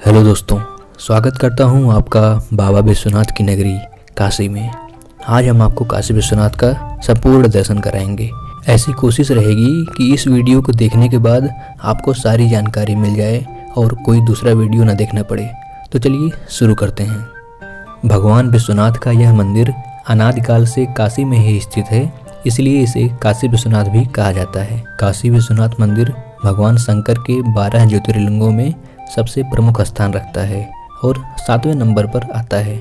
Hello दोस्तों, स्वागत करता हूं आपका बाबा विश्वनाथ की नगरी काशी में। आज हम आपको काशी विश्वनाथ का संपूर्ण दर्शन कराएंगे। ऐसी कोशिश रहेगी कि इस वीडियो को देखने के बाद आपको सारी जानकारी मिल जाए और कोई दूसरा वीडियो न देखना पड़े। तो चलिए शुरू करते हैं। भगवान विश्वनाथ का यह मंदिर अनादिकाल से काशी में ही स्थित है, इसलिए इसे काशी विश्वनाथ भी कहा जाता है। काशी विश्वनाथ मंदिर भगवान शंकर के 12 ज्योतिर्लिंगों में सबसे प्रमुख स्थान रखता है और 7वें नंबर पर आता है।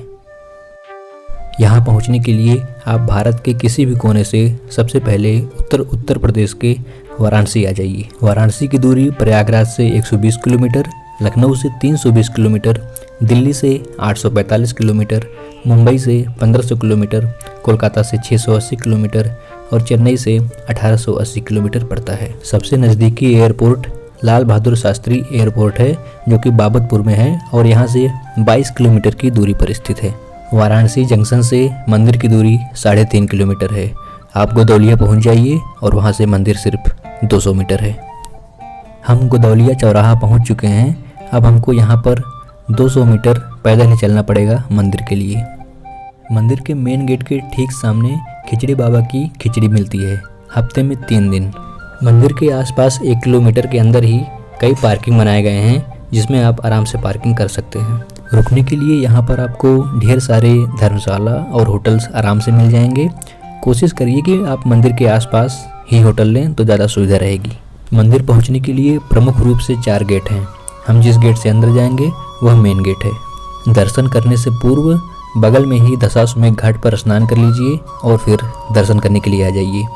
यहाँ पहुँचने के लिए आप भारत के किसी भी कोने से सबसे पहले उत्तर प्रदेश के वाराणसी आ जाइए। वाराणसी की दूरी प्रयागराज से 120 किलोमीटर, लखनऊ से 320 किलोमीटर, दिल्ली से 845 किलोमीटर, मुंबई से 1500 किलोमीटर, कोलकाता से 680 किलोमीटर और चेन्नई से 1880 किलोमीटर पड़ता है। सबसे नज़दीकी एयरपोर्ट लाल बहादुर शास्त्री एयरपोर्ट है, जो कि बाबतपुर में है और यहाँ से 22 किलोमीटर की दूरी पर स्थित है। वाराणसी जंक्शन से मंदिर की दूरी 3.5 किलोमीटर है। आप गोदौलिया पहुँच जाइए और वहाँ से मंदिर सिर्फ 200 मीटर है। हम गोदौलिया चौराहा पहुँच चुके हैं। अब हमको यहाँ पर 200 मीटर पैदल ही चलना पड़ेगा मंदिर के लिए। मंदिर के मेन गेट के ठीक सामने खिचड़ी बाबा की खिचड़ी मिलती है, हफ्ते में 3 दिन। मंदिर के आसपास 1 किलोमीटर के अंदर ही कई पार्किंग बनाए गए हैं, जिसमें आप आराम से पार्किंग कर सकते हैं। रुकने के लिए यहाँ पर आपको ढेर सारे धर्मशाला और होटल्स आराम से मिल जाएंगे। कोशिश करिए कि आप मंदिर के आसपास ही होटल लें तो ज़्यादा सुविधा रहेगी। मंदिर पहुँचने के लिए प्रमुख रूप से 4 गेट हैं। हम जिस गेट से अंदर जाएंगे वह मेन गेट है। दर्शन करने से पूर्व बगल में ही दशाश्वमेध घाट पर स्नान कर लीजिए और फिर दर्शन करने के लिए आ जाइए।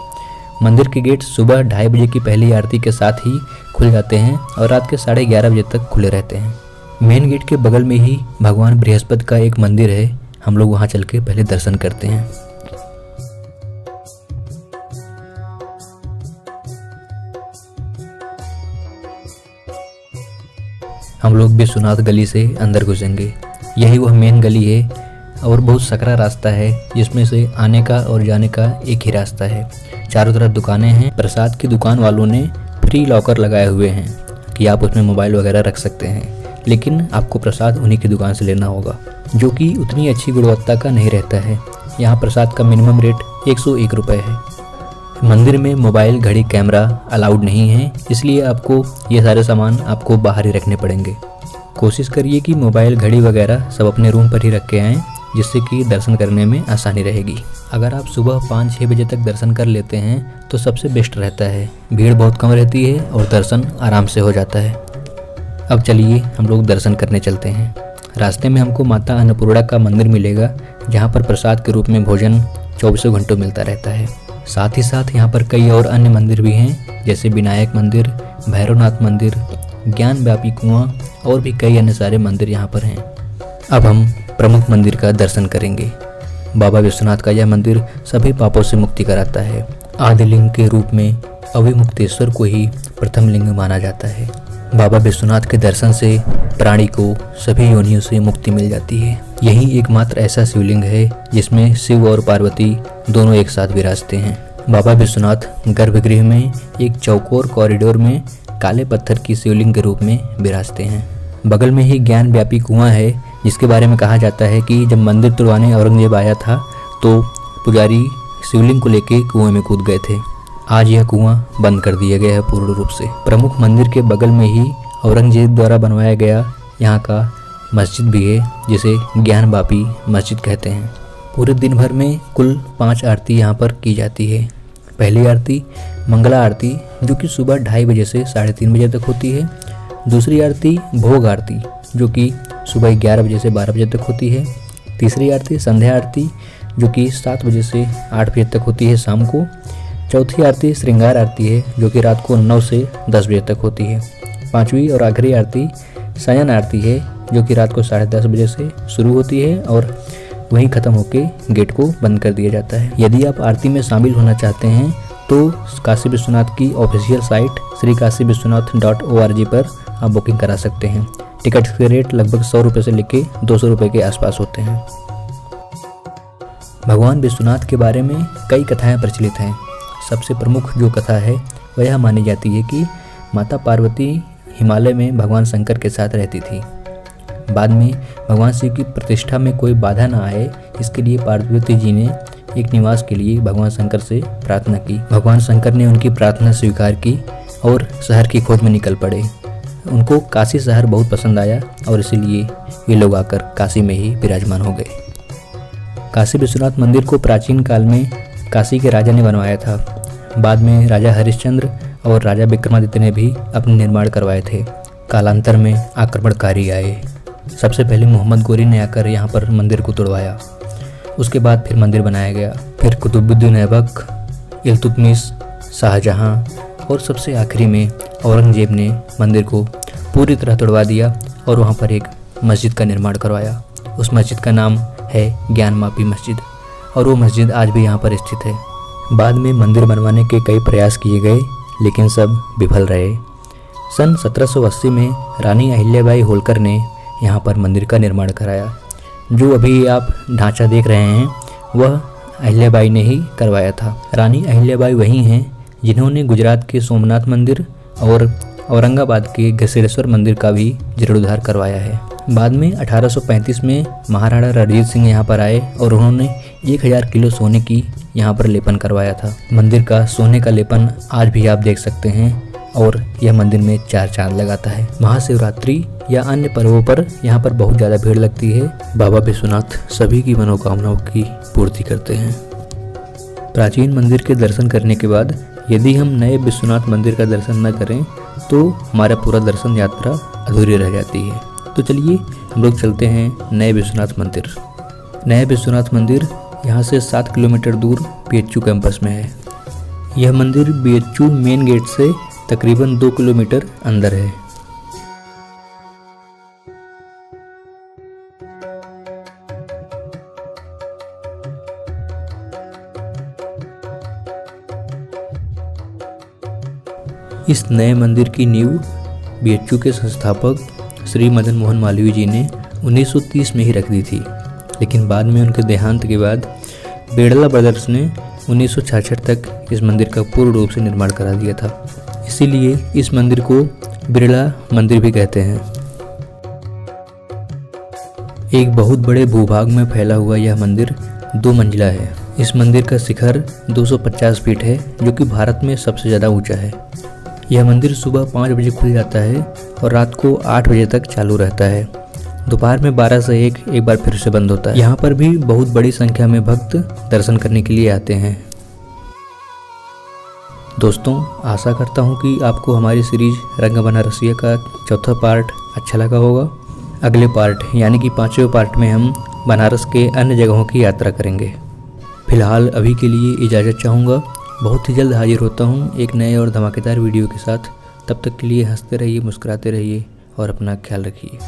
मंदिर के गेट सुबह 2:30 बजे की पहली आरती के साथ ही खुल जाते हैं और रात के 11:30 बजे तक खुले रहते हैं। मेन गेट के बगल में ही भगवान बृहस्पति का एक मंदिर है। हम लोग वहां चल के पहले दर्शन करते हैं। हम लोग विश्वनाथ गली से अंदर घुसेंगे। यही वह मेन गली है और बहुत सकरा रास्ता है, जिसमें से आने का और जाने का एक ही रास्ता है। चारों तरफ दुकानें हैं। प्रसाद की दुकान वालों ने फ्री लॉकर लगाए हुए हैं कि आप उसमें मोबाइल वगैरह रख सकते हैं, लेकिन आपको प्रसाद उन्हीं की दुकान से लेना होगा, जो कि उतनी अच्छी गुणवत्ता का नहीं रहता है। यहाँ प्रसाद का मिनिमम रेट 101 रुपये है। मंदिर में मोबाइल, घड़ी, कैमरा अलाउड नहीं है, इसलिए आपको ये सारे सामान आपको बाहर ही रखने पड़ेंगे। कोशिश करिए कि मोबाइल, घड़ी वगैरह सब अपने रूम पर ही रख के आएँ, जिससे कि दर्शन करने में आसानी रहेगी। अगर आप सुबह 5-6 बजे तक दर्शन कर लेते हैं तो सबसे बेस्ट रहता है। भीड़ बहुत कम रहती है और दर्शन आराम से हो जाता है। अब चलिए हम लोग दर्शन करने चलते हैं। रास्ते में हमको माता अन्नपूर्णा का मंदिर मिलेगा, जहाँ पर प्रसाद के रूप में भोजन 24 घंटों मिलता रहता है। साथ ही साथ यहाँ पर कई और अन्य मंदिर भी हैं, जैसे विनायक मंदिर, भैरवनाथ मंदिर, ज्ञान व्यापी कुआं और भी कई अन्य सारे मंदिर यहाँ पर हैं। अब हम प्रमुख मंदिर का दर्शन करेंगे। बाबा विश्वनाथ का यह मंदिर सभी पापों से मुक्ति कराता है। आदिलिंग के रूप में अविमुक्तेश्वर को ही प्रथम लिंग माना जाता है। बाबा विश्वनाथ के दर्शन से प्राणी को सभी योनियों से मुक्ति मिल जाती है। यही एकमात्र ऐसा शिवलिंग है जिसमें शिव और पार्वती दोनों एक साथ विराजते हैं। बाबा विश्वनाथ गर्भगृह में एक चौकोर कॉरिडोर में काले पत्थर की शिवलिंग के रूप में विराजते हैं। बगल में ही ज्ञान व्यापी कुआं है, जिसके बारे में कहा जाता है कि जब मंदिर तुड़वाने औरंगजेब आया था तो पुजारी शिवलिंग को लेके कुएं में कूद गए थे। आज यह कुआं बंद कर दिया गया है पूर्ण रूप से। प्रमुख मंदिर के बगल में ही औरंगजेब द्वारा बनवाया गया यहाँ का मस्जिद भी है, जिसे ज्ञान व्यापी मस्जिद कहते हैं। पूरे दिन भर में कुल 5 आरती यहाँ पर की जाती है। पहली आरती मंगला आरती, जो कि सुबह 2:30 बजे से 3:30 बजे तक होती है। दूसरी आरती भोग आरती, जो कि सुबह 11 बजे से 12 बजे तक होती है। तीसरी आरती संध्या आरती, जो कि 7 बजे से 8 बजे तक होती है शाम को। चौथी आरती श्रृंगार आरती है, जो कि रात को 9 से 10 बजे तक होती है। 5वीं और आखिरी आरती शयन आरती है, जो कि रात को 10:30 बजे से शुरू होती है और वहीं ख़त्म होके गेट को बंद कर दिया जाता है। यदि आप आरती में शामिल होना चाहते हैं तो काशी विश्वनाथ की ऑफिशियल साइट श्रीकाशीविश्वनाथ.org पर आप बुकिंग करा सकते हैं। टिकट के रेट लगभग 100 रुपये से लेके 200 रुपये के आसपास होते हैं। भगवान विश्वनाथ के बारे में कई कथाएं प्रचलित हैं। सबसे प्रमुख जो कथा है वह यह मानी जाती है कि माता पार्वती हिमालय में भगवान शंकर के साथ रहती थी बाद में भगवान शिव की प्रतिष्ठा में कोई बाधा ना आए, इसके लिए पार्वती जी ने एक निवास के लिए भगवान शंकर से प्रार्थना की। भगवान शंकर ने उनकी प्रार्थना स्वीकार की और शहर की खोज में निकल पड़े। उनको काशी शहर बहुत पसंद आया और इसीलिए ये लोग आकर काशी में ही विराजमान हो गए। काशी विश्वनाथ मंदिर को प्राचीन काल में काशी के राजा ने बनवाया था। बाद में राजा हरिश्चंद्र और राजा विक्रमादित्य ने भी अपने निर्माण करवाए थे। कालांतर में आक्रमणकारी आए। सबसे पहले मोहम्मद गोरी ने आकर यहाँ पर मंदिर को तोड़वाया। उसके बाद फिर मंदिर बनाया गया। फिर कुतुबुद्दीन ऐबक, इल्तुतमिश, शाहजहां और सबसे आखिरी में औरंगजेब ने मंदिर को पूरी तरह तोड़वा दिया और वहाँ पर एक मस्जिद का निर्माण करवाया। उस मस्जिद का नाम है ज्ञानमापी मस्जिद और वो मस्जिद आज भी यहाँ पर स्थित है। बाद में मंदिर बनवाने के कई प्रयास किए गए लेकिन सब विफल रहे। सन 1780 में रानी अहिल्याबाई होलकर ने यहाँ पर मंदिर का निर्माण कराया। जो अभी आप ढांचा देख रहे हैं वह अहिल्याबाई ने ही करवाया था। रानी अहिल्याबाई वही हैं जिन्होंने गुजरात के सोमनाथ मंदिर और औरंगाबाद के घसेड़ेश्वर मंदिर का भी जीर्णोद्धार करवाया है। बाद में 1835 में महाराणा रणजीत सिंह यहाँ पर आए और उन्होंने 1000 किलो सोने की यहाँ पर लेपन करवाया था। मंदिर का सोने का लेपन आज भी आप देख सकते हैं और यह मंदिर में 4 चांद लगाता है। महाशिवरात्रि या अन्य पर्वों पर यहाँ पर बहुत ज़्यादा भीड़ लगती है। बाबा विश्वनाथ सभी की मनोकामनाओं की पूर्ति करते हैं। प्राचीन मंदिर के दर्शन करने के बाद यदि हम नए विश्वनाथ मंदिर का दर्शन न करें तो हमारा पूरा दर्शन यात्रा अधूरी रह जाती है। तो चलिए हम लोग चलते हैं नए विश्वनाथ मंदिर। नए विश्वनाथ मंदिर यहाँ से 7 किलोमीटर दूर बीएचयू कैंपस में है। यह मंदिर बीएचयू मेन गेट से तकरीबन 2 किलोमीटर अंदर है। इस नए मंदिर की नींव बीएचयू के संस्थापक श्री मदन मोहन मालवीय जी ने 1930 में ही रख दी थी, लेकिन बाद में उनके देहांत के बाद बिड़ला ब्रदर्स ने 1966 तक इस मंदिर का पूर्ण रूप से निर्माण करा दिया था। इसीलिए इस मंदिर को बिड़ला मंदिर भी कहते हैं। एक बहुत बड़े भूभाग में फैला हुआ यह मंदिर 2 मंजिला है। इस मंदिर का शिखर 250 फीट है, जो कि भारत में सबसे ज़्यादा ऊंचा है। यह मंदिर सुबह 5 बजे खुल जाता है और रात को 8 बजे तक चालू रहता है। दोपहर में 12 से 1 एक बार फिर से बंद होता है। यहाँ पर भी बहुत बड़ी संख्या में भक्त दर्शन करने के लिए आते हैं। दोस्तों, आशा करता हूँ कि आपको हमारी सीरीज रंग बनारसिया का 4था पार्ट अच्छा लगा होगा। अगले पार्ट यानी कि 5वें पार्ट में हम बनारस के अन्य जगहों की यात्रा करेंगे। फिलहाल अभी के लिए इजाज़त चाहूँगा। बहुत ही जल्द हाजिर होता हूँ एक नए और धमाकेदार वीडियो के साथ। तब तक के लिए हंसते रहिए, मुस्कुराते रहिए और अपना ख्याल रखिए।